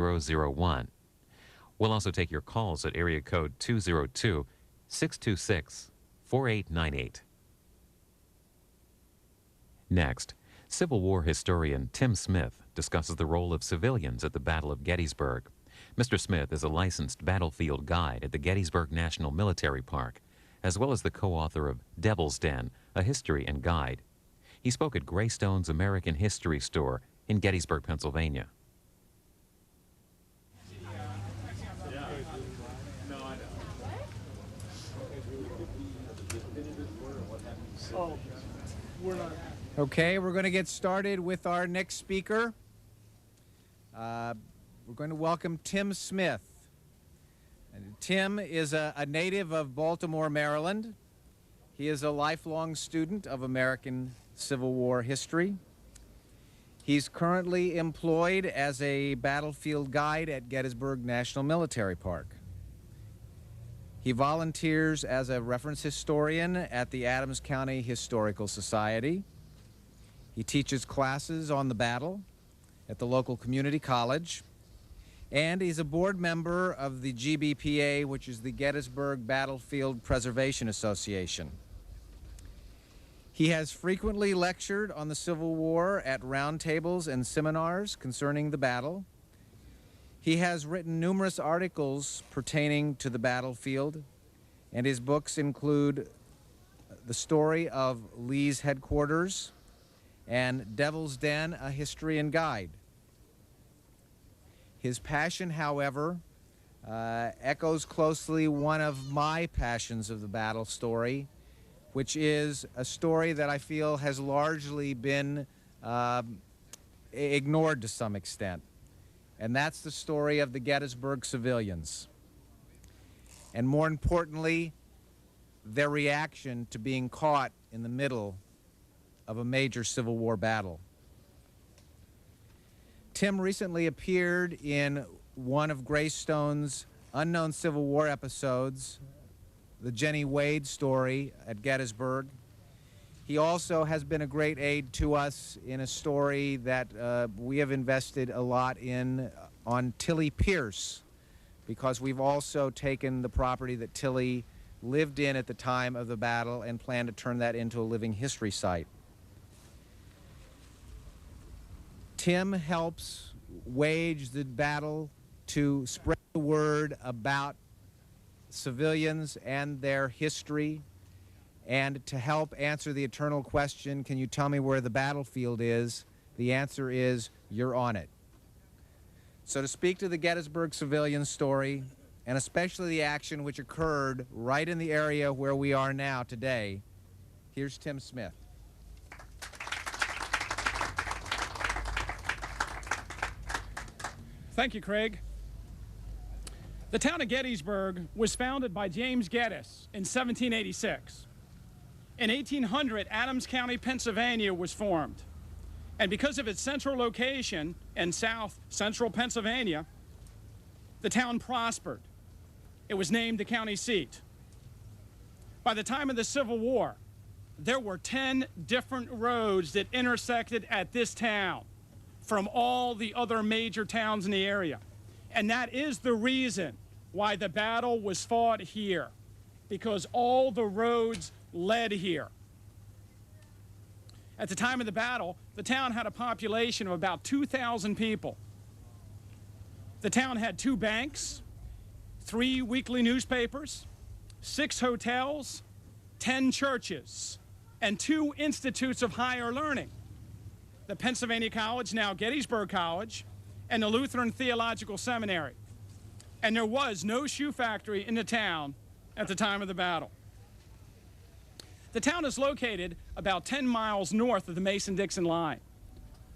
001. We'll also take your calls at area code 202-626-4898. Next, Civil War historian Tim Smith discusses the role of civilians at the Battle of Gettysburg. Mr. Smith is a licensed battlefield guide at the Gettysburg National Military Park, as well as the co-author of Devil's Den, a history and guide. He spoke at Greystone's American History Store in Gettysburg, Pennsylvania. Okay, we're going to get started with our next speaker. We're going to welcome Tim Smith. And Tim is a native of Baltimore, Maryland. He is a lifelong student of American Civil War history. He's currently employed as a battlefield guide at Gettysburg National Military Park. He volunteers as a reference historian at the Adams County Historical Society. He teaches classes on the battle at the local community college, and he's a board member of the GBPA, which is the Gettysburg Battlefield Preservation Association. He has frequently lectured on the Civil War at roundtables and seminars concerning the battle. He has written numerous articles pertaining to the battlefield, and his books include The Story of Lee's Headquarters and Devil's Den, a History and Guide. His passion, however, echoes closely one of my passions of the battle story, which is a story that I feel has largely been ignored to some extent. And that's the story of the Gettysburg Civilians. And more importantly, their reaction to being caught in the middle of a major Civil War battle. Tim recently appeared in one of Greystone's Unknown Civil War episodes, the Jenny Wade story at Gettysburg. He also has been a great aid to us in a story that we have invested a lot in on Tilly Pierce, because we've also taken the property that Tilly lived in at the time of the battle and plan to turn that into a living history site. Tim helps wage the battle to spread the word about civilians and their history, and to help answer the eternal question, can you tell me where the battlefield is? The answer is, you're on it. So to speak to the Gettysburg Civilian story, and especially the action which occurred right in the area where we are now today, here's Tim Smith. Thank you, Craig. The town of Gettysburg was founded by James Geddes in 1786. In 1800, Adams County, Pennsylvania was formed. And because of its central location in south-central Pennsylvania, the town prospered. It was named the county seat. By the time of the Civil War, there were 10 different roads that intersected at this town from all the other major towns in the area. And that is the reason why the battle was fought here, because all the roads led here. At the time of the battle, the town had a population of about 2,000 people. The town had 2 banks, 3 weekly newspapers, 6 hotels, 10 churches, and 2 institutes of higher learning: the Pennsylvania College, now Gettysburg College, and the Lutheran Theological Seminary. And there was no shoe factory in the town at the time of the battle. The town is located about 10 miles north of the Mason-Dixon line.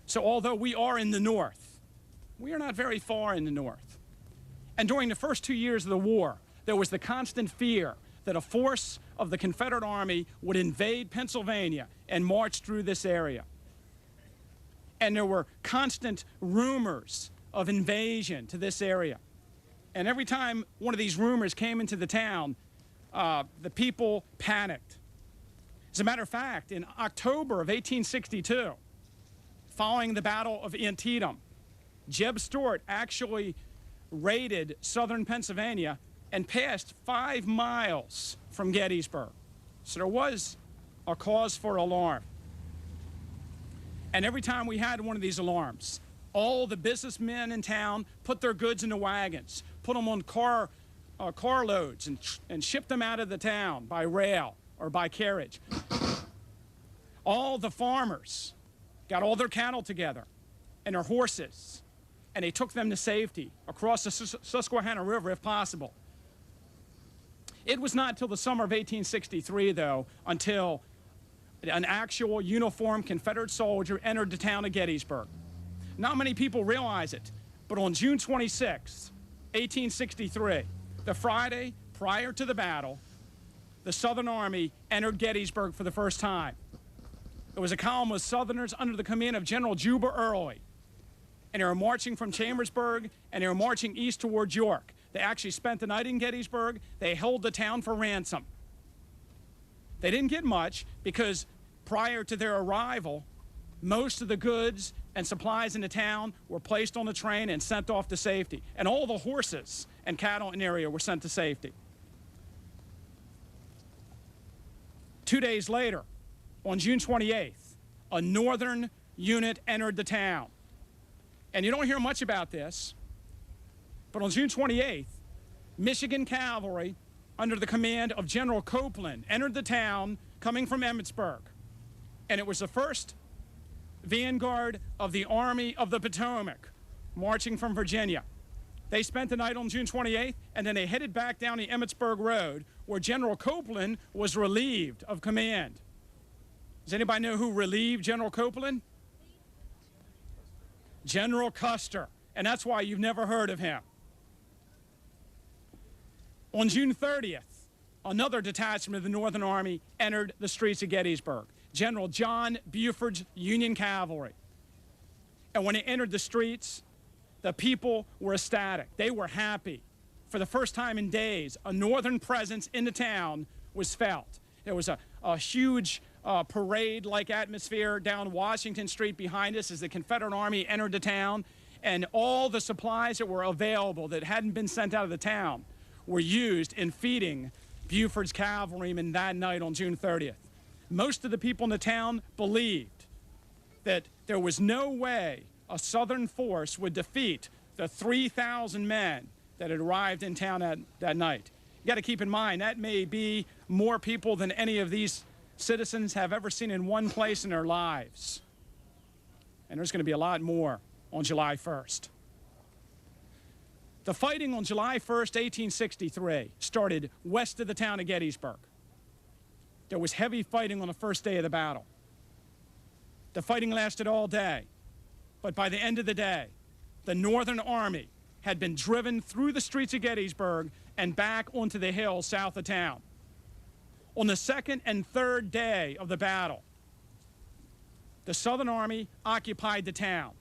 So although we are in the north, we are not very far in the north. And during the first 2 years of the war, there was the constant fear that a force of the Confederate Army would invade Pennsylvania and march through this area. And there were constant rumors of invasion to this area. And every time one of these rumors came into the town, the people panicked. As a matter of fact, in October of 1862, following the Battle of Antietam, Jeb Stuart actually raided southern Pennsylvania and passed 5 miles from Gettysburg. So there was a cause for alarm. And every time we had one of these alarms, all the businessmen in town put their goods in the wagons, put them on car loads, and shipped them out of the town by rail or by carriage. All the farmers got all their cattle together and their horses, and they took them to safety across the Susquehanna River if possible. It was not until the summer of 1863, though, until an actual uniformed Confederate soldier entered the town of Gettysburg. Not many people realize it, but on June 26, 1863, the Friday prior to the battle, the Southern Army entered Gettysburg for the first time. It was a column of Southerners under the command of General Juba Early, and they were marching from Chambersburg, and they were marching east towards York. They actually spent the night in Gettysburg. They held the town for ransom. They didn't get much because prior to their arrival, most of the goods and supplies in the town were placed on the train and sent off to safety. And all the horses and cattle in the area were sent to safety. 2 days later, on June 28th, a Northern unit entered the town. And you don't hear much about this, but on June 28th, Michigan Cavalry, under the command of General Copeland, entered the town coming from Emmitsburg. And it was the first vanguard of the Army of the Potomac, marching from Virginia. They spent the night on June 28th, and then they headed back down the Emmitsburg Road, where General Copeland was relieved of command. Does anybody know who relieved General Copeland? General Custer, and that's why you've never heard of him. On June 30th, another detachment of the Northern Army entered the streets of Gettysburg, General John Buford's Union Cavalry. And when they entered the streets, the people were ecstatic. They were happy. For the first time in days, a Northern presence in the town was felt. There was a huge parade-like atmosphere down Washington Street behind us as the Confederate Army entered the town, and all the supplies that were available that hadn't been sent out of the town were used in feeding Buford's cavalrymen that night on June 30th. Most of the people in the town believed that there was no way a Southern force would defeat the 3,000 men that had arrived in town that night. You got to keep in mind, that may be more people than any of these citizens have ever seen in one place in their lives. And there's going to be a lot more on July 1st. The fighting on July 1st, 1863 started west of the town of Gettysburg. There was heavy fighting on the first day of the battle. The fighting lasted all day, but by the end of the day, the Northern Army had been driven through the streets of Gettysburg and back onto the hills south of town. On the second and third day of the battle, the Southern Army occupied the town.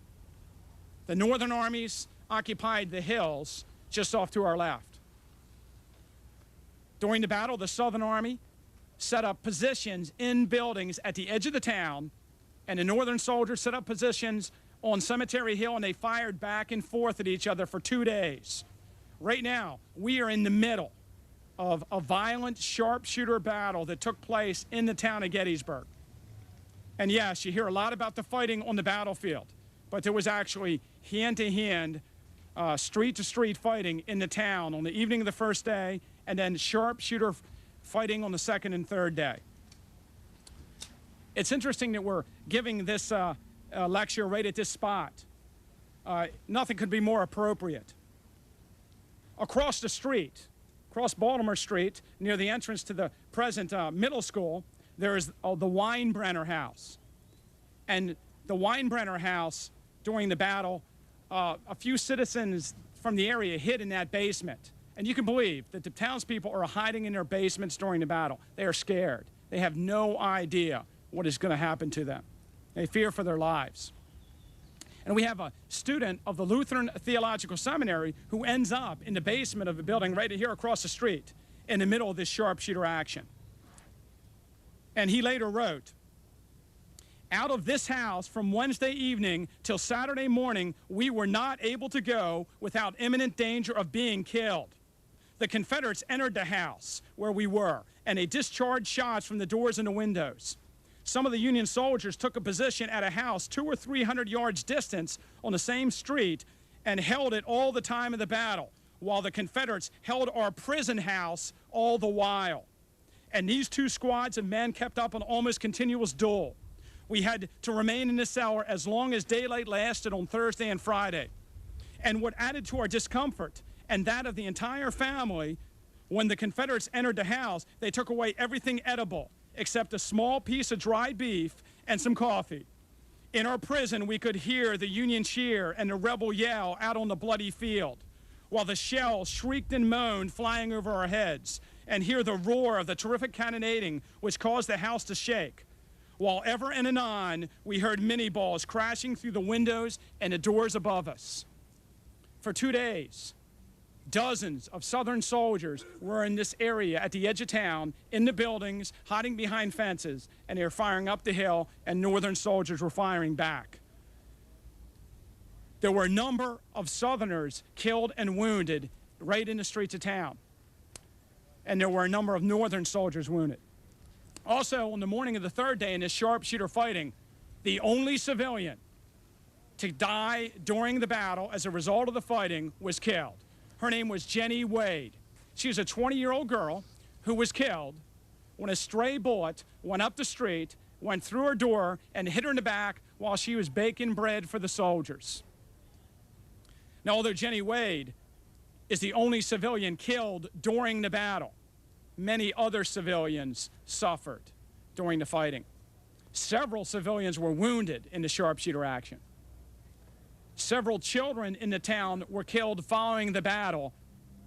The Northern armies occupied the hills just off to our left. During the battle, the Southern Army set up positions in buildings at the edge of the town, and the Northern soldiers set up positions on Cemetery Hill, and they fired back and forth at each other for 2 days. Right now, we are in the middle of a violent sharpshooter battle that took place in the town of Gettysburg. And yes, you hear a lot about the fighting on the battlefield, but there was actually hand-to-hand, street-to-street fighting in the town on the evening of the first day, and then sharpshooter fighting on the second and third day. It's interesting that we're giving this lecture right at this spot. Nothing could be more appropriate. Across the street, across Baltimore Street, near the entrance to the present middle school, there is the Weinbrenner House. And the Weinbrenner House, during the battle, a few citizens from the area hid in that basement. And you can believe that the townspeople are hiding in their basements during the battle. They are scared. They have no idea what is going to happen to them. They fear for their lives. And we have a student of the Lutheran Theological Seminary who ends up in the basement of a building right here across the street in the middle of this sharpshooter action. And he later wrote, Out of this house from Wednesday evening till Saturday morning, we were not able to go without imminent danger of being killed. The Confederates entered the house where we were, and they discharged shots from the doors and the windows. Some of the Union soldiers took a position at a house 200 or 300 yards distance on the same street and held it all the time of the battle, while the Confederates held our prison house all the while. And these two squads of men kept up an almost continuous duel. We had to remain in the cellar as long as daylight lasted on Thursday and Friday. And what added to our discomfort and that of the entire family, when the Confederates entered the house, they took away everything edible except a small piece of dried beef and some coffee. In our prison, we could hear the Union cheer and the rebel yell out on the bloody field, while the shells shrieked and moaned flying over our heads, and hear the roar of the terrific cannonading which caused the house to shake, while ever and anon we heard Minnie balls crashing through the windows and the doors above us. For 2 days, dozens of Southern soldiers were in this area at the edge of town, in the buildings, hiding behind fences, and they were firing up the hill, and Northern soldiers were firing back. There were a number of Southerners killed and wounded right in the streets of town, and there were a number of Northern soldiers wounded. Also, on the morning of the third day in this sharpshooter fighting, the only civilian to die during the battle as a result of the fighting was killed. Her name was Jenny Wade. She was a 20-year-old girl who was killed when a stray bullet went up the street, went through her door, and hit her in the back while she was baking bread for the soldiers. Now, although Jenny Wade is the only civilian killed during the battle, many other civilians suffered during the fighting. Several civilians were wounded in the sharpshooter action. Several children in the town were killed following the battle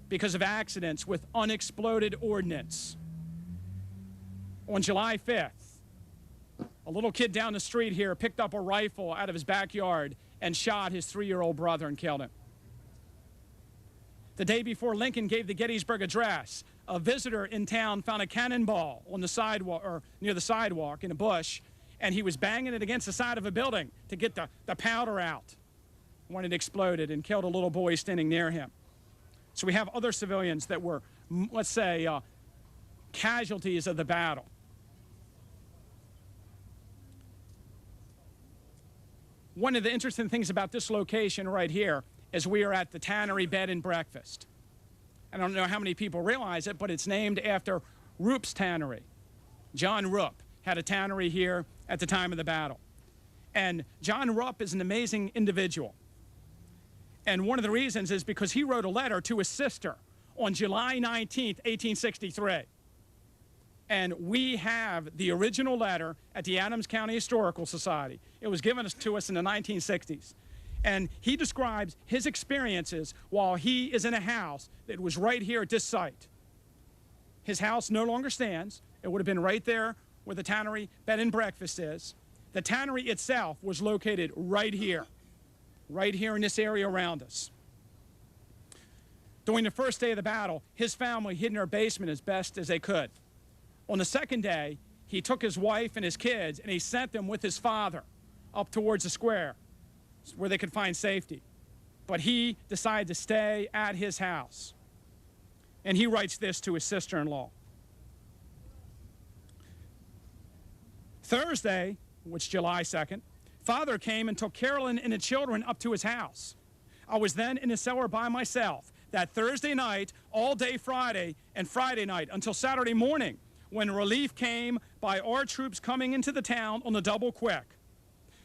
because of accidents with unexploded ordnance. On July 5th, a little kid down the street here picked up a rifle out of his backyard and shot his 3-year-old brother and killed him. The day before Lincoln gave the Gettysburg Address, a visitor in town found a cannonball on the sidewalk, or near the sidewalk in a bush, and he was banging it against the side of a building to get the powder out when it exploded and killed a little boy standing near him. So we have other civilians that were, let's say, casualties of the battle. One of the interesting things about this location right here is we are at the Tannery Bed and Breakfast. I don't know how many people realize it, but it's named after Roop's Tannery. John Roop had a tannery here at the time of the battle. And John Roop is an amazing individual. And one of the reasons is because he wrote a letter to his sister on July 19th, 1863. And we have the original letter at the Adams County Historical Society. It was given to us in the 1960s. And he describes his experiences while he is in a house that was right here at this site. His house no longer stands. It would have been right there where the Tannery Bed and Breakfast is. The tannery itself was located right here in this area around us. During the first day of the battle, his family hid in their basement as best as they could. On the second day, he took his wife and his kids and he sent them with his father up towards the square where they could find safety. But he decided to stay at his house. And he writes this to his sister-in-law. Thursday, which is July 2nd, Father came and took Carolyn and the children up to his house. I was then in the cellar by myself that Thursday night, all day Friday, and Friday night until Saturday morning, when relief came by our troops coming into the town on the double quick.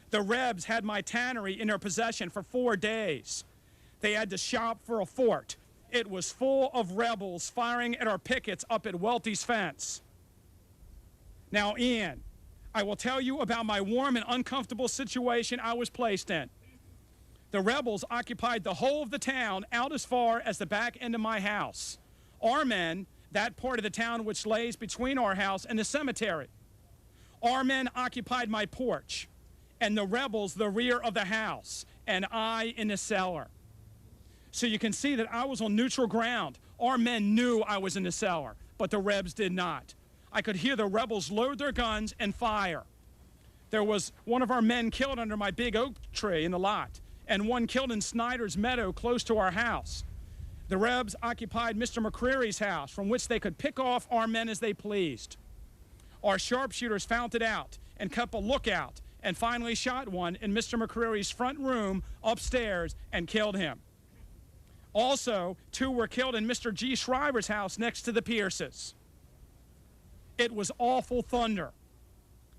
The Rebs had my tannery in their possession for 4 days. They had to shop for a fort. It was full of rebels firing at our pickets up at Welty's fence. Now, Ian, I will tell you about my warm and uncomfortable situation I was placed in. The rebels occupied the whole of the town out as far as the back end of my house. Our men, that part of the town which lays between our house and the cemetery. Our men occupied my porch, and the rebels the rear of the house, and I in the cellar. So you can see that I was on neutral ground. Our men knew I was in the cellar, but the Rebs did not. I could hear the rebels load their guns and fire. There was one of our men killed under my big oak tree in the lot, and one killed in Snyder's Meadow close to our house. The Rebs occupied Mr. McCreary's house, from which they could pick off our men as they pleased. Our sharpshooters found it out and kept a lookout and finally shot one in Mr. McCreary's front room upstairs and killed him. Also, 2 were killed in Mr. G. Shriver's house next to the Pierces. It was awful thunder.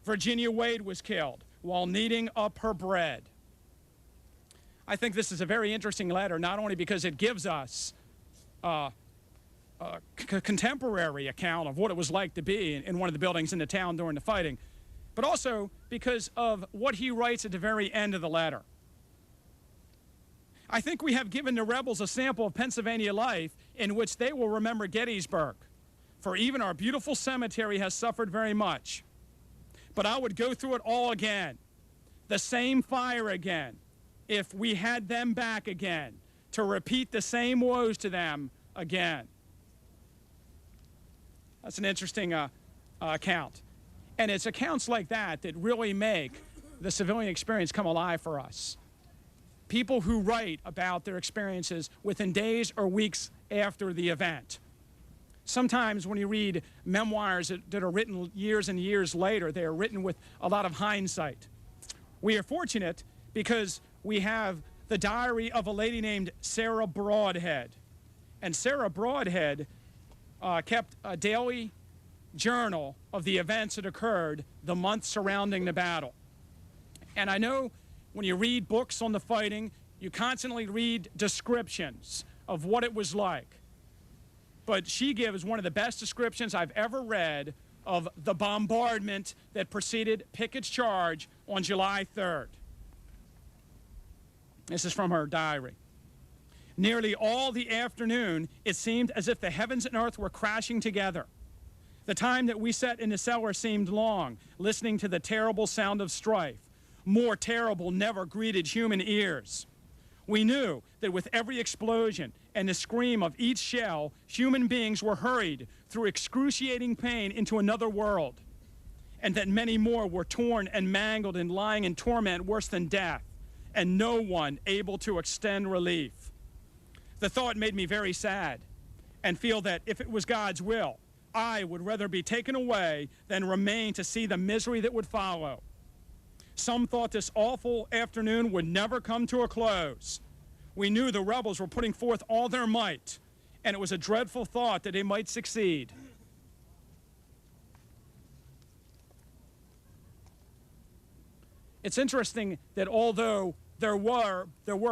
Virginia Wade was killed while kneading up her bread. I think this is a very interesting letter, not only because it gives us a contemporary account of what it was like to be in one of the buildings in the town during the fighting, but also because of what he writes at the very end of the letter. I think we have given the rebels a sample of Pennsylvania life in which they will remember Gettysburg, for even our beautiful cemetery has suffered very much. But I would go through it all again, the same fire again, if we had them back again, to repeat the same woes to them again. That's an interesting account. And it's accounts like that that really make the civilian experience come alive for us. People who write about their experiences within days or weeks after the event. Sometimes when you read memoirs that are written years and years later, they are written with a lot of hindsight. We are fortunate because we have the diary of a lady named Sarah Broadhead. And Sarah Broadhead kept a daily journal of the events that occurred the month surrounding the battle. And I know when you read books on the fighting, you constantly read descriptions of what it was like. But she gives one of the best descriptions I've ever read of the bombardment that preceded Pickett's charge on July 3rd. This is from her diary. Nearly all the afternoon, it seemed as if the heavens and earth were crashing together. The time that we sat in the cellar seemed long, listening to the terrible sound of strife. More terrible never greeted human ears. We knew that with every explosion and the scream of each shell, human beings were hurried through excruciating pain into another world, and that many more were torn and mangled and lying in torment worse than death, and no one able to extend relief. The thought made me very sad, and feel that if it was God's will, I would rather be taken away than remain to see the misery that would follow. Some thought this awful afternoon would never come to a close. We knew the rebels were putting forth all their might, and it was a dreadful thought that they might succeed. It's interesting that although there were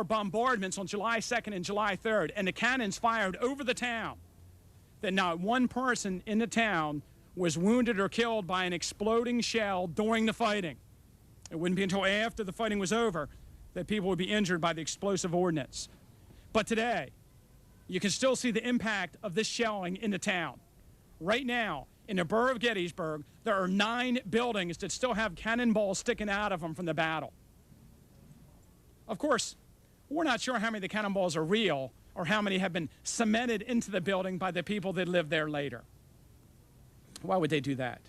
bombardments on July 2nd and July 3rd, and the cannons fired over the town, that not one person in the town was wounded or killed by an exploding shell during the fighting. It wouldn't be until after the fighting was over that people would be injured by the explosive ordnance. But today, you can still see the impact of this shelling in the town. Right now, in the borough of Gettysburg, there are 9 buildings that still have cannonballs sticking out of them from the battle. Of course, we're not sure how many of the cannonballs are real or how many have been cemented into the building by the people that lived there later. Why would they do that?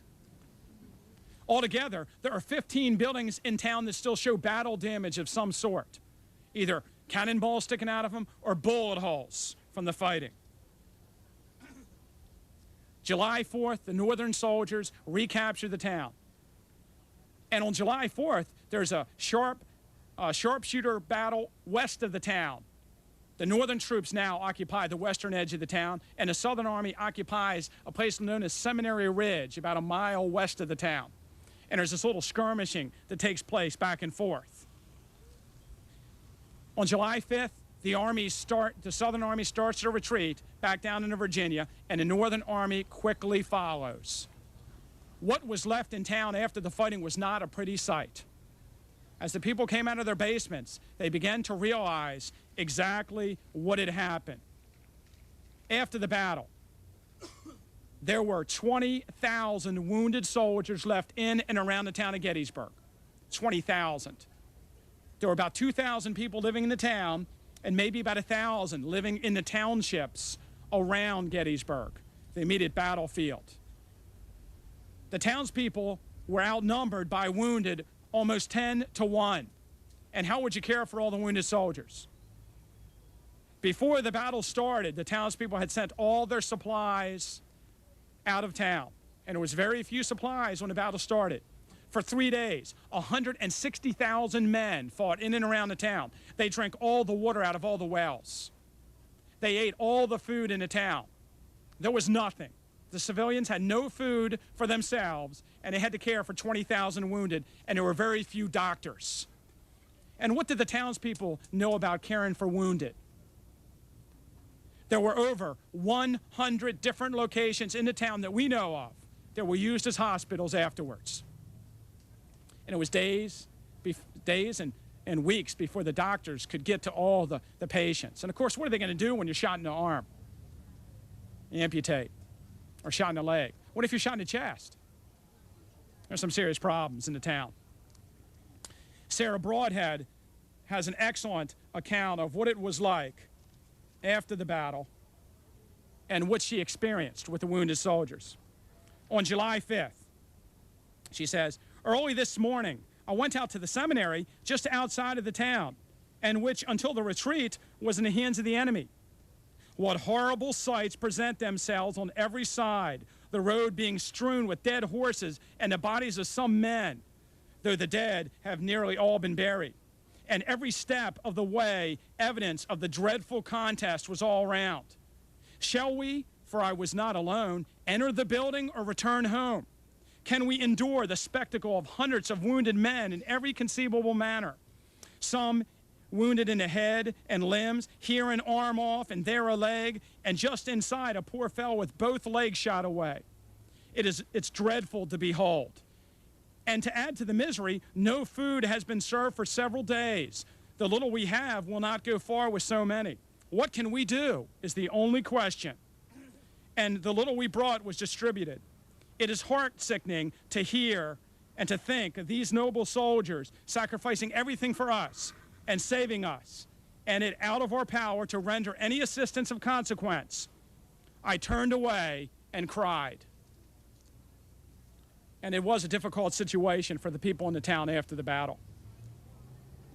Altogether, there are 15 buildings in town that still show battle damage of some sort, either cannonballs sticking out of them or bullet holes from the fighting. July 4th, the Northern soldiers recaptured the town. And on July 4th, there's a sharpshooter battle west of the town. The Northern troops now occupy the western edge of the town, and the Southern Army occupies a place known as Seminary Ridge, about a mile west of the town. And there's this little skirmishing that takes place back and forth. On July 5th, the Southern Army starts to retreat back down into Virginia, and the Northern Army quickly follows. What was left in town after the fighting was not a pretty sight. As the people came out of their basements, they began to realize exactly what had happened. After the battle, there were 20,000 wounded soldiers left in and around the town of Gettysburg. 20,000. There were about 2,000 people living in the town, and maybe about 1,000 living in the townships around Gettysburg, the immediate battlefield. The townspeople were outnumbered by wounded almost 10 to 1. And how would you care for all the wounded soldiers? Before the battle started, the townspeople had sent all their supplies out of town. And there was very few supplies when the battle started. For 3 days, 160,000 men fought in and around the town. They drank all the water out of all the wells. They ate all the food in the town. There was nothing. The civilians had no food for themselves, and they had to care for 20,000 wounded, and there were very few doctors. And what did the townspeople know about caring for wounded? There were over 100 different locations in the town that we know of that were used as hospitals afterwards. And it was days and weeks before the doctors could get to all the patients. And of course, what are they going to do when you're shot in the arm? Amputate. Or shot in the leg. What if you're shot in the chest? There's some serious problems in the town. Sarah Broadhead has an excellent account of what it was like after the battle and what she experienced with the wounded soldiers. On July 5th, she says, "Early this morning, I went out to the seminary just outside of the town, and which, until the retreat, was in the hands of the enemy. What horrible sights present themselves on every side, the road being strewn with dead horses and the bodies of some men, though the dead have nearly all been buried. And every step of the way, evidence of the dreadful contest was all around. Shall we, for I was not alone, enter the building or return home? Can we endure the spectacle of hundreds of wounded men in every conceivable manner? Some wounded in the head and limbs, here an arm off and there a leg, and just inside a poor fellow with both legs shot away. It's dreadful to behold. And to add to the misery, no food has been served for several days. The little we have will not go far with so many. What can we do is the only question. And the little we brought was distributed. It is heart-sickening to hear and to think of these noble soldiers sacrificing everything for us and saving us, and it out of our power to render any assistance of consequence. I turned away and cried." And it was a difficult situation for the people in the town after the battle.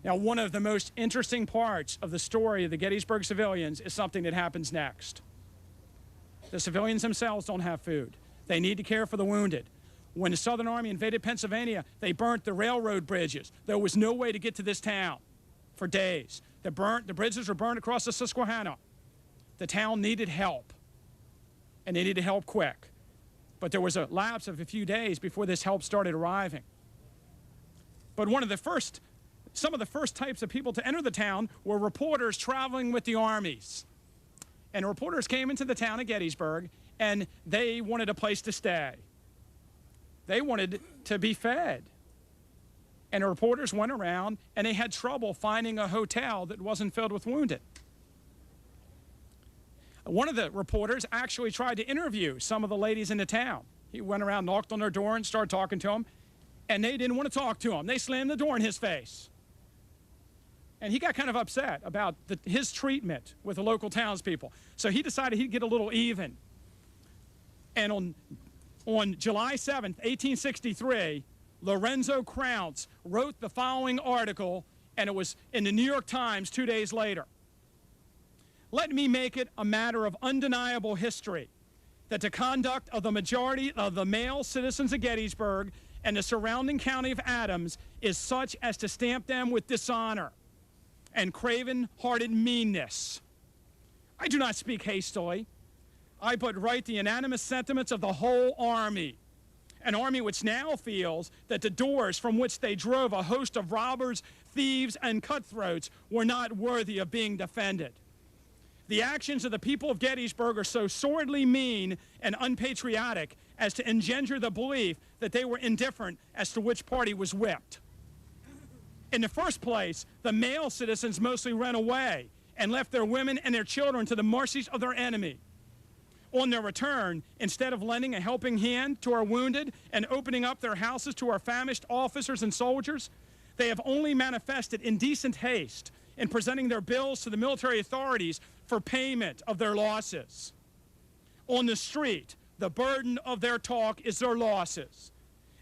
Now, one of the most interesting parts of the story of the Gettysburg Civilians is something that happens next. The civilians themselves don't have food. They need to care for the wounded. When the Southern Army invaded Pennsylvania, they burnt the railroad bridges. There was no way to get to this town for days. The bridges were burned across the Susquehanna. The town needed help, and they needed help quick. But there was a lapse of a few days before this help started arriving. But some of the first types of people to enter the town were reporters traveling with the armies. And reporters came into the town of Gettysburg, and they wanted a place to stay. They wanted to be fed. And the reporters went around, and they had trouble finding a hotel that wasn't filled with wounded. One of the reporters actually tried to interview some of the ladies in the town. He went around, knocked on their door, and started talking to them, and they didn't want to talk to him. They slammed the door in his face. And he got kind of upset about his treatment with the local townspeople. So he decided he'd get a little even. And on July 7th, 1863, Lorenzo Krauts wrote the following article, and it was in the New York Times 2 days later. "Let me make it a matter of undeniable history that the conduct of the majority of the male citizens of Gettysburg and the surrounding county of Adams is such as to stamp them with dishonor and craven-hearted meanness. I do not speak hastily. I but write the unanimous sentiments of the whole army, an army which now feels that the doors from which they drove a host of robbers, thieves, and cutthroats were not worthy of being defended. The actions of the people of Gettysburg are so sordidly mean and unpatriotic as to engender the belief that they were indifferent as to which party was whipped. In the first place, the male citizens mostly ran away and left their women and their children to the mercies of their enemy. On their return, instead of lending a helping hand to our wounded and opening up their houses to our famished officers and soldiers, they have only manifested indecent haste in presenting their bills to the military authorities for payment of their losses. On the street, the burden of their talk is their losses.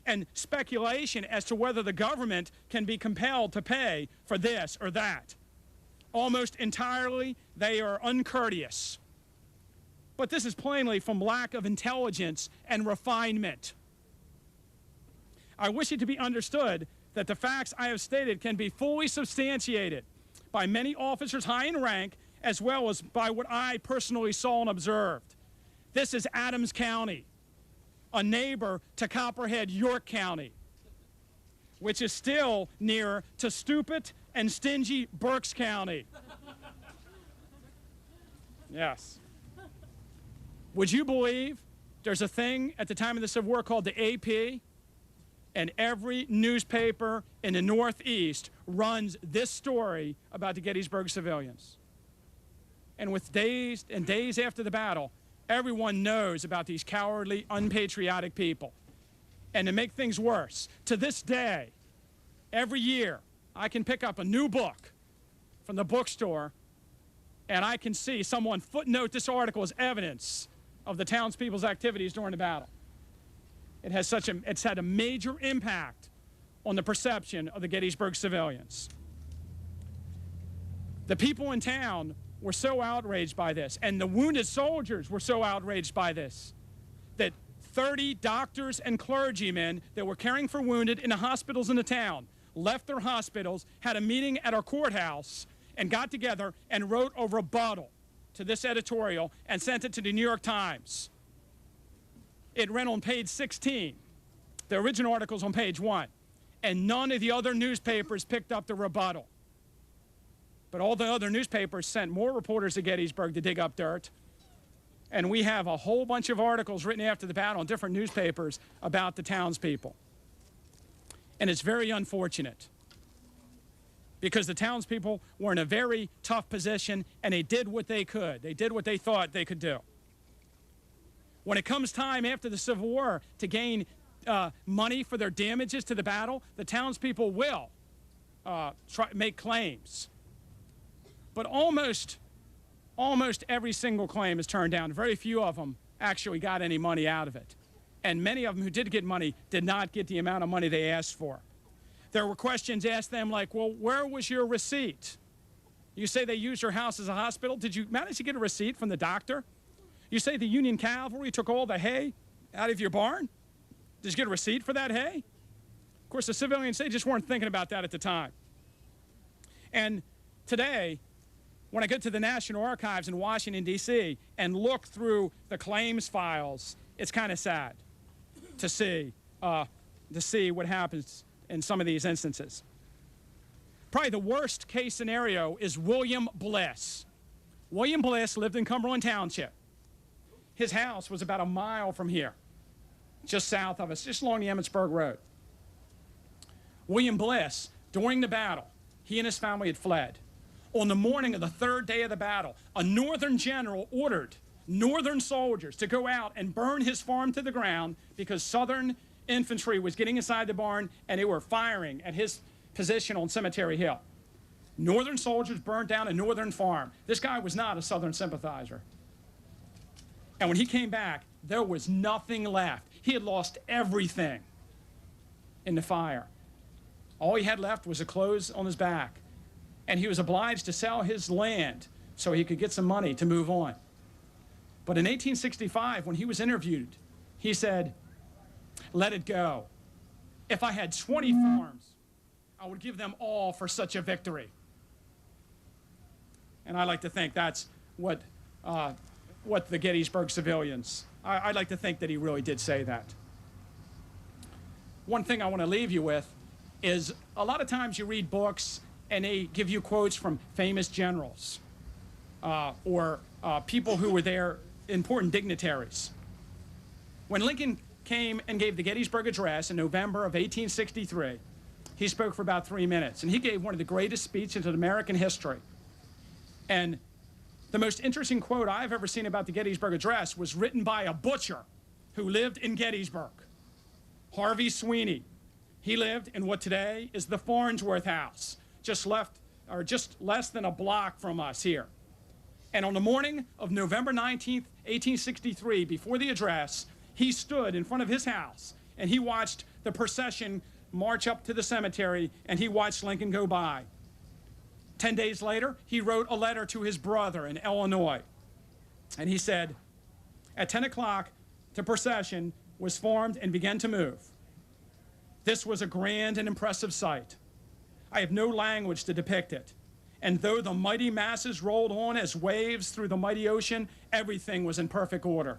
and speculation as to whether the government can be compelled to pay for this or that. Almost entirely, they are uncourteous. But this is plainly from lack of intelligence and refinement. I wish it to be understood that the facts I have stated can be fully substantiated by many officers high in rank, as well as by what I personally saw and observed. This is Adams County, a neighbor to Copperhead, York County, which is still nearer to stupid and stingy Berks County. Yes. Would you believe there's a thing at the time of the Civil War called the AP? And every newspaper in the Northeast runs this story about the Gettysburg civilians. And with days and days after the battle, everyone knows about these cowardly, unpatriotic people. And to make things worse, to this day, every year, I can pick up a new book from the bookstore, and I can see someone footnote this article as evidence of the townspeople's activities during the battle. It's had a major impact on the perception of the Gettysburg civilians. The people in town were so outraged by this, and the wounded soldiers were so outraged by this, that 30 doctors and clergymen that were caring for wounded in the hospitals in the town left their hospitals, had a meeting at our courthouse, and got together and wrote a rebuttal to this editorial and sent it to the New York Times. It ran on page 16. The original article's on page 1. And none of the other newspapers picked up the rebuttal. But all the other newspapers sent more reporters to Gettysburg to dig up dirt. And we have a whole bunch of articles written after the battle in different newspapers about the townspeople. And it's very unfortunate, because the townspeople were in a very tough position, and they did what they could. They did what they thought they could do. When it comes time after the Civil War to gain money for their damages to the battle, the townspeople will make claims. But almost every single claim is turned down. Very few of them actually got any money out of it. And many of them who did get money did not get the amount of money they asked for. There were questions asked them like, well, where was your receipt? You say they used your house as a hospital. Did you manage to get a receipt from the doctor? You say the Union cavalry took all the hay out of your barn? Did you get a receipt for that hay? Of course, the civilians, they just weren't thinking about that at the time. And today, when I go to the National Archives in Washington, D.C., and look through the claims files, it's kind of sad to see what happens in some of these instances. Probably the worst case scenario is William Bliss. William Bliss lived in Cumberland Township. His house was about a mile from here, just south of us, just along the Emmitsburg Road. William Bliss, during the battle, he and his family had fled. On the morning of the third day of the battle, a Northern general ordered Northern soldiers to go out and burn his farm to the ground because Southern infantry was getting inside the barn and they were firing at his position on Cemetery Hill. Northern soldiers burned down a Northern farm. This guy was not a Southern sympathizer. And when he came back, there was nothing left. He had lost everything in the fire. All he had left was the clothes on his back. And he was obliged to sell his land so he could get some money to move on. But in 1865, when he was interviewed, he said, "Let it go. If I had 20 farms, I would give them all for such a victory." And I like to think that's what the Gettysburg civilians, I'd like to think that he really did say that. One thing I want to leave you with is a lot of times you read books and they give you quotes from famous generals or people who were there, important dignitaries. When Lincoln came and gave the Gettysburg Address in November of 1863, he spoke for about 3 minutes, and he gave one of the greatest speeches in American history. And the most interesting quote I've ever seen about the Gettysburg Address was written by a butcher who lived in Gettysburg, Harvey Sweeney. He lived in what today is the Farnsworth House, just less than a block from us here. And on the morning of November 19th, 1863, before the address, he stood in front of his house and he watched the procession march up to the cemetery, and he watched Lincoln go by. 10 days later, he wrote a letter to his brother in Illinois, and he said, at 10 o'clock, the procession was formed and began to move. This was a grand and impressive sight. I have no language to depict it. And though the mighty masses rolled on as waves through the mighty ocean, everything was in perfect order.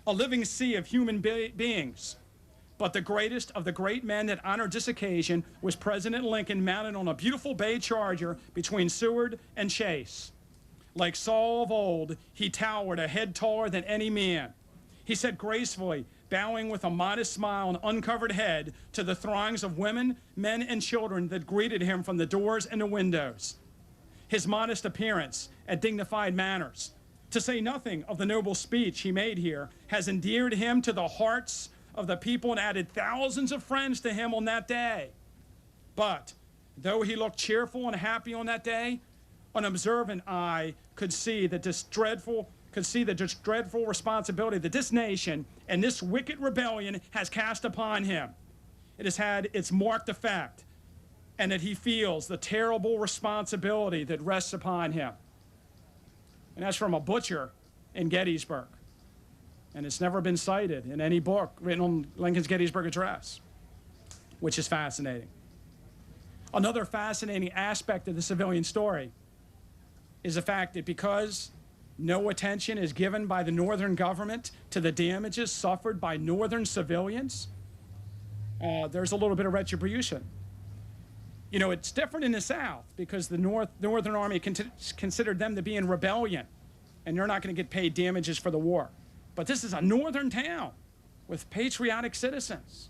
A living sea of human beings. But the greatest of the great men that honored this occasion was President Lincoln, mounted on a beautiful bay charger between Seward and Chase. Like Saul of old, he towered a head taller than any man. He said gracefully, bowing with a modest smile and uncovered head to the throngs of women, men, and children that greeted him from the doors and the windows. His modest appearance and dignified manners, to say nothing of the noble speech he made here, has endeared him to the hearts of the people and added thousands of friends to him on that day. But though he looked cheerful and happy on that day, an observant eye could see that this dreadful responsibility that this nation and this wicked rebellion has cast upon him. It has had its marked effect, and that he feels the terrible responsibility that rests upon him. And that's from a butcher in Gettysburg. And it's never been cited in any book written on Lincoln's Gettysburg Address, which is fascinating. Another fascinating aspect of the civilian story is the fact that because no attention is given by the Northern government to the damages suffered by Northern civilians, there's a little bit of retribution. You know, it's different in the South because the Northern Army considered them to be in rebellion, and they're not going to get paid damages for the war. But this is a northern town with patriotic citizens.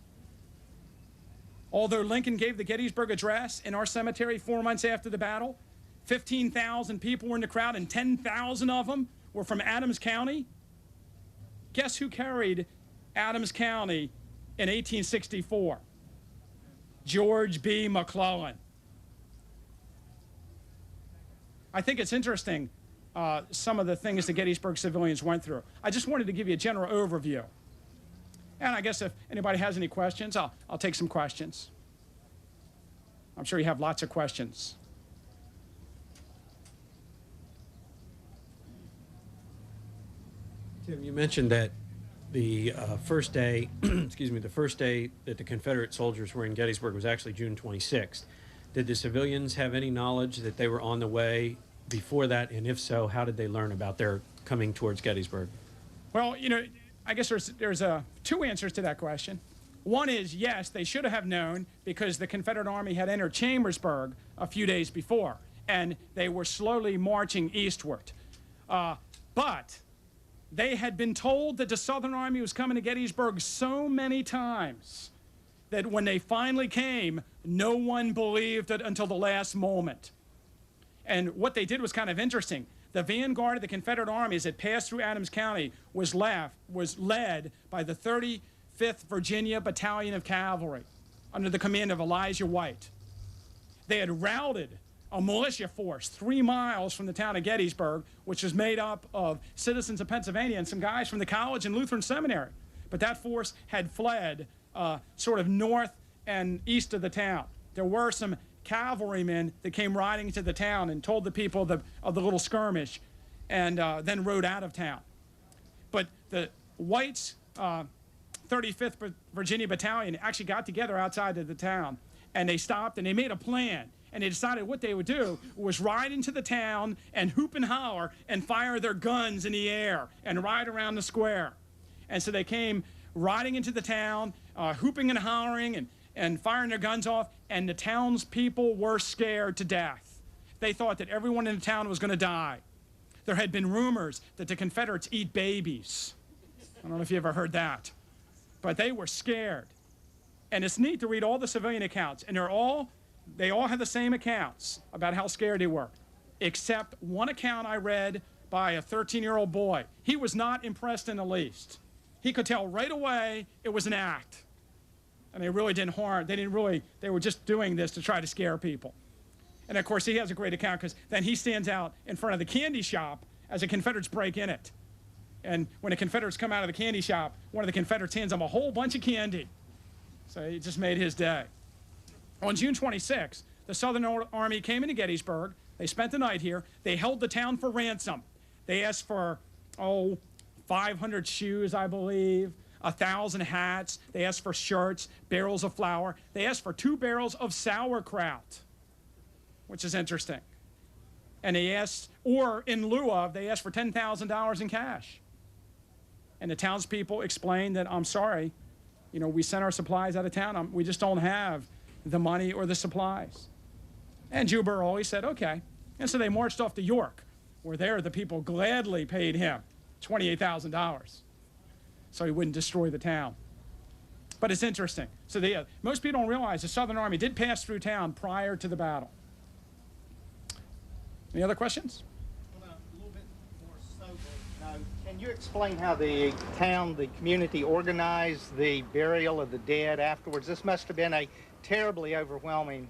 Although Lincoln gave the Gettysburg Address in our cemetery 4 months after the battle, 15,000 people were in the crowd, and 10,000 of them were from Adams County. Guess who carried Adams County in 1864? George B. McClellan. I think it's interesting, some of the things the Gettysburg civilians went through. I just wanted to give you a general overview. And I guess if anybody has any questions, I'll take some questions. I'm sure you have lots of questions. Tim, you mentioned that the first day, the first day that the Confederate soldiers were in Gettysburg was actually June 26th. Did the civilians have any knowledge that they were on the way before that? And if so, how did they learn about their coming towards Gettysburg? Well, you know, I guess there's two answers to that question. One is, yes, they should have known because the Confederate Army had entered Chambersburg a few days before, and they were slowly marching eastward. But they had been told that the Southern Army was coming to Gettysburg so many times that when they finally came, no one believed it until the last moment. And what they did was kind of interesting. The vanguard of the Confederate armies that passed through Adams County was led by the 35th Virginia Battalion of Cavalry under the command of Elijah White. They had routed a militia force 3 miles from the town of Gettysburg, which was made up of citizens of Pennsylvania and some guys from the college and Lutheran seminary. But that force had fled sort of north and east of the town. There were some cavalrymen that came riding into the town and told the people of the little skirmish, and then rode out of town. But the White's 35th Virginia Battalion actually got together outside of the town, and they stopped and they made a plan. And they decided what they would do was ride into the town and hoop and holler and fire their guns in the air and ride around the square. And so they came riding into the town, hooping and hollering and firing their guns off, and the townspeople were scared to death. They thought that everyone in the town was going to die. There had been rumors that the Confederates eat babies. I don't know if you ever heard that. But they were scared. And it's neat to read all the civilian accounts, and they all have the same accounts about how scared they were, except one account I read by a 13-year-old boy. He was not impressed in the least. He could tell right away it was an act. And they really didn't harm. They were just doing this to try to scare people. And of course, he has a great account because then he stands out in front of the candy shop as the Confederates break in it. And when the Confederates come out of the candy shop, one of the Confederates hands him a whole bunch of candy. So it just made his day. On June 26, the Southern Army came into Gettysburg. They spent the night here. They held the town for ransom. They asked for, 500 shoes, I believe, 1,000 hats. They asked for shirts, barrels of flour. They asked for 2 barrels of sauerkraut, which is interesting. And they asked, or in lieu of, they asked for $10,000 in cash. And the townspeople explained that, I'm sorry, we sent our supplies out of town. We just don't have the money or the supplies. And Joubert always said, okay. And so they marched off to York, where there the people gladly paid him $28,000 so he wouldn't destroy the town. But it's interesting. So most people don't realize the Southern Army did pass through town prior to the battle. Any other questions? Well, a little bit more sober. Now, can you explain how the town, the community organized the burial of the dead afterwards? This must have been a terribly overwhelming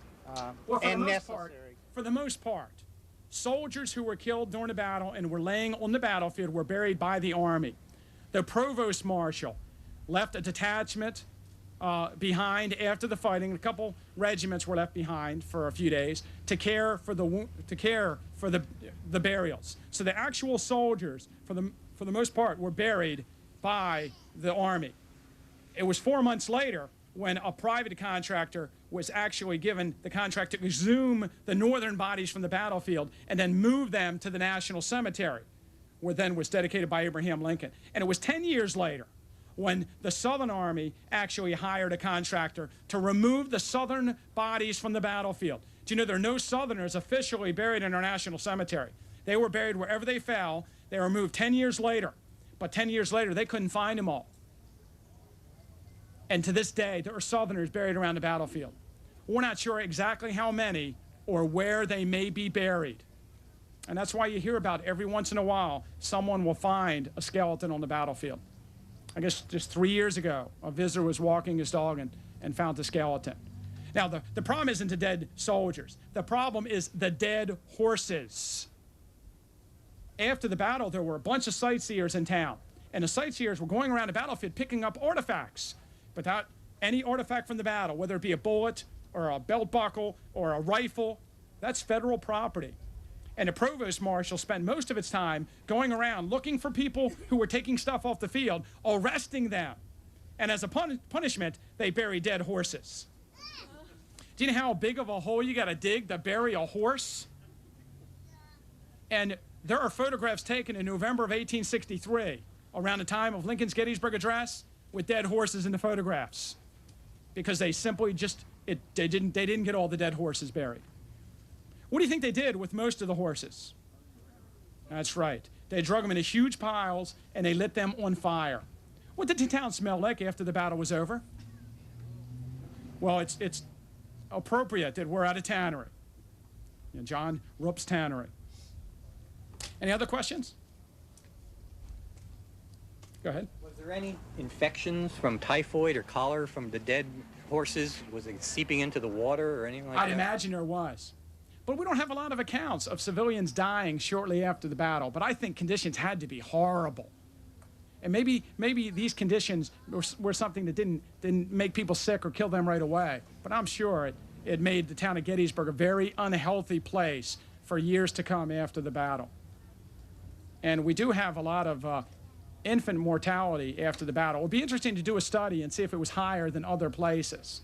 and necessary. For the most part, soldiers who were killed during the battle and were laying on the battlefield were buried by the Army. The provost marshal left a detachment behind after the fighting. A couple regiments were left behind for a few days to care for the burials. So the actual soldiers, for the most part, were buried by the Army. It was 4 months later when a private contractor was actually given the contract to exhume the northern bodies from the battlefield and then move them to the National Cemetery, where then was dedicated by Abraham Lincoln. And it was 10 years later when the Southern Army actually hired a contractor to remove the Southern bodies from the battlefield. Do you know there are no Southerners officially buried in our National Cemetery? They were buried wherever they fell. They were moved 10 years later. But 10 years later, they couldn't find them all. And to this day, there are Southerners buried around the battlefield. We're not sure exactly how many or where they may be buried. And that's why you hear about every once in a while, someone will find a skeleton on the battlefield. I guess just 3 years ago, a visitor was walking his dog and found the skeleton. Now, the problem isn't the dead soldiers. The problem is the dead horses. After the battle, there were a bunch of sightseers in town. And the sightseers were going around the battlefield picking up artifacts. Without any artifact from the battle, whether it be a bullet or a belt buckle or a rifle, that's federal property. And the provost marshal spent most of its time going around looking for people who were taking stuff off the field, arresting them. And as a punishment, they bury dead horses. Do you know how big of a hole you got to dig to bury a horse? And there are photographs taken in November of 1863, around the time of Lincoln's Gettysburg Address, with dead horses in the photographs, because they simply they didn't get all the dead horses buried. What do you think they did with most of the horses? That's right. They drug them into huge piles and they lit them on fire. What did the town smell like after the battle was over? Well, it's appropriate that we're at a tannery. John Rupp's Tannery. Any other questions? Go ahead. Was there any infections from typhoid or cholera from the dead horses? Was it seeping into the water or anything like that? I'd imagine there was. But we don't have a lot of accounts of civilians dying shortly after the battle. But I think conditions had to be horrible. And maybe these conditions were something that didn't make people sick or kill them right away. But I'm sure it made the town of Gettysburg a very unhealthy place for years to come after the battle. And we do have a lot of infant mortality after the battle. It would be interesting to do a study and see if it was higher than other places.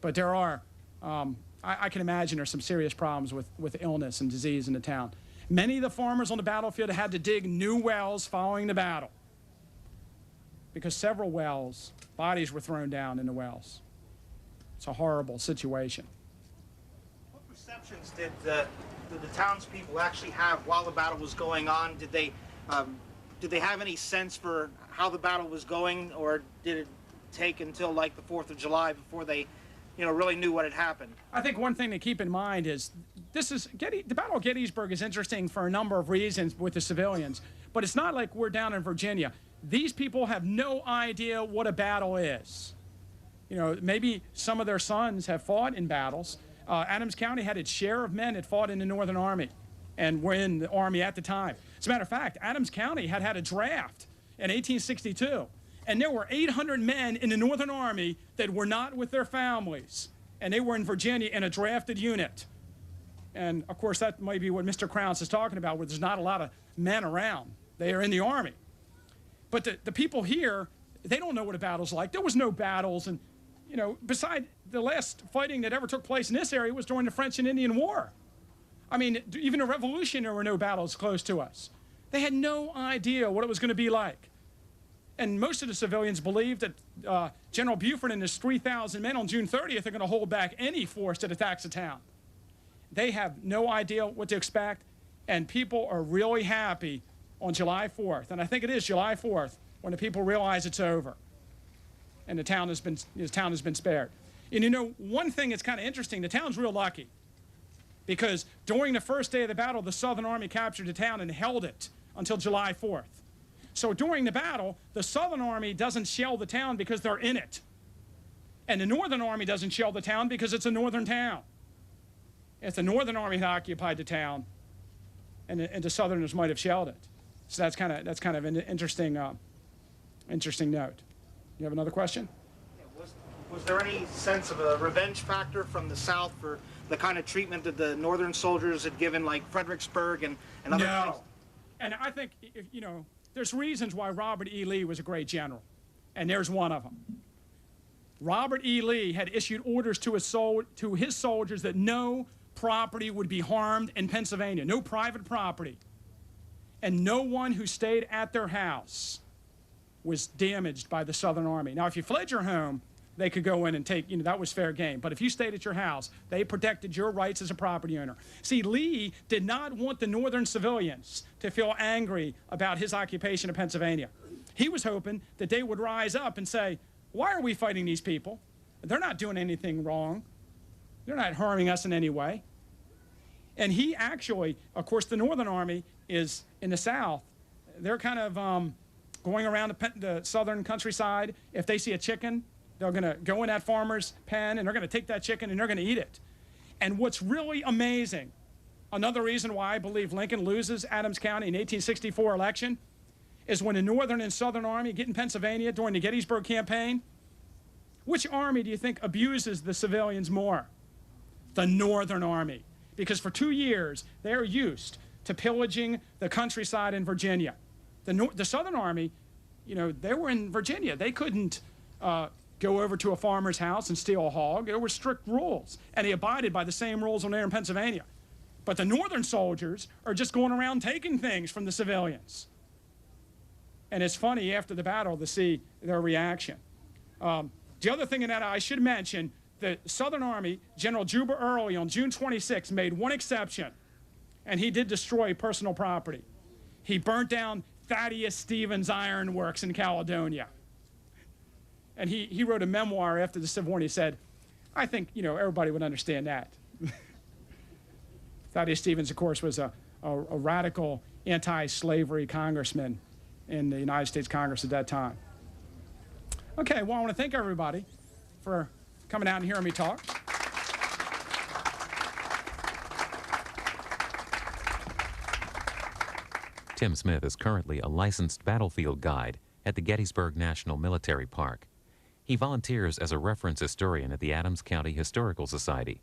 But there are, I can imagine there's some serious problems with illness and disease in the town. Many of the farmers on the battlefield had to dig new wells following the battle, because several wells, bodies were thrown down in the wells. It's a horrible situation. What perceptions did the townspeople actually have while the battle was going on? Did they have any sense for how the battle was going, or did it take until like the 4th of July before they, really knew what had happened? I think one thing to keep in mind is the Battle of Gettysburg is interesting for a number of reasons with the civilians, but it's not like we're down in Virginia. These people have no idea what a battle is. Maybe some of their sons have fought in battles. Adams County had its share of men that fought in the Northern Army and were in the Army at the time. As a matter of fact, Adams County had a draft in 1862. And there were 800 men in the Northern Army that were not with their families. And they were in Virginia in a drafted unit. And of course, that might be what Mr. Krauss is talking about, where there's not a lot of men around. They are in the Army. But the people here, they don't know what a battle's like. There was no battles. And, you know, beside the last fighting that ever took place in this area was during the French and Indian War. I mean, even the Revolution, there were no battles close to us. They had no idea what it was going to be like. And most of the civilians believed that General Buford and his 3,000 men on June 30th are going to hold back any force that attacks the town. They have no idea what to expect, and people are really happy on July 4th. And I think it is July 4th when the people realize it's over and the town has been spared. And you know, one thing that's kind of interesting, the town's real lucky because during the first day of the battle, the Southern Army captured the town and held it until July 4th. So during the battle, the Southern Army doesn't shell the town because they're in it. And the Northern Army doesn't shell the town because it's a northern town. If the Northern Army had occupied the town, and the Southerners might have shelled it. So that's kind of an interesting note. You have another question? Was there any sense of a revenge factor from the South for the kind of treatment that the Northern soldiers had given, like Fredericksburg and other places? No. And I think, you know, there's reasons why Robert E. Lee was a great general, and there's one of them. Robert E. Lee had issued orders to his soldiers that no property would be harmed in Pennsylvania, no private property. And no one who stayed at their house was damaged by the Southern Army. Now, if you fled your home, they could go in and take, you know, that was fair game. But if you stayed at your house, they protected your rights as a property owner. See, Lee did not want the Northern civilians to feel angry about his occupation of Pennsylvania. He was hoping that they would rise up and say, why are we fighting these people? They're not doing anything wrong. They're not harming us in any way. And he actually, of course, the Northern Army is in the South. They're kind of going around the southern countryside. If they see a chicken, they're going to go in that farmer's pen and they're going to take that chicken and they're going to eat it. And what's really amazing, another reason why I believe Lincoln loses Adams County in the 1864 election, is when the Northern and Southern Army get in Pennsylvania during the Gettysburg campaign, which army do you think abuses the civilians more? The Northern Army. Because for 2 years, they're used to pillaging the countryside in Virginia. The Southern Army, you know, they were in Virginia. They couldn't go over to a farmer's house and steal a hog. There were strict rules, and they abided by the same rules when they were in Pennsylvania. But the Northern soldiers are just going around taking things from the civilians. And it's funny after the battle to see their reaction. The other thing in that I should mention, the Southern Army, General Juba Early on June 26 made one exception, and he did destroy personal property. He burnt down Thaddeus Stevens Iron Works in Caledonia. And he wrote a memoir after the Civil War, and he said, I think, you know, everybody would understand that. Thaddeus Stevens, of course, was a radical anti-slavery congressman in the United States Congress at that time. Okay, well, I want to thank everybody for coming out and hearing me talk. Tim Smith is currently a licensed battlefield guide at the Gettysburg National Military Park. He volunteers as a reference historian at the Adams County Historical Society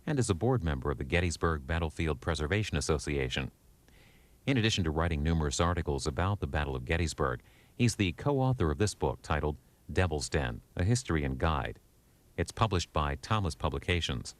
and is a board member of the Gettysburg Battlefield Preservation Association. In addition to writing numerous articles about the Battle of Gettysburg, he's the co-author of this book titled Devil's Den, A History and Guide. It's published by Thomas Publications.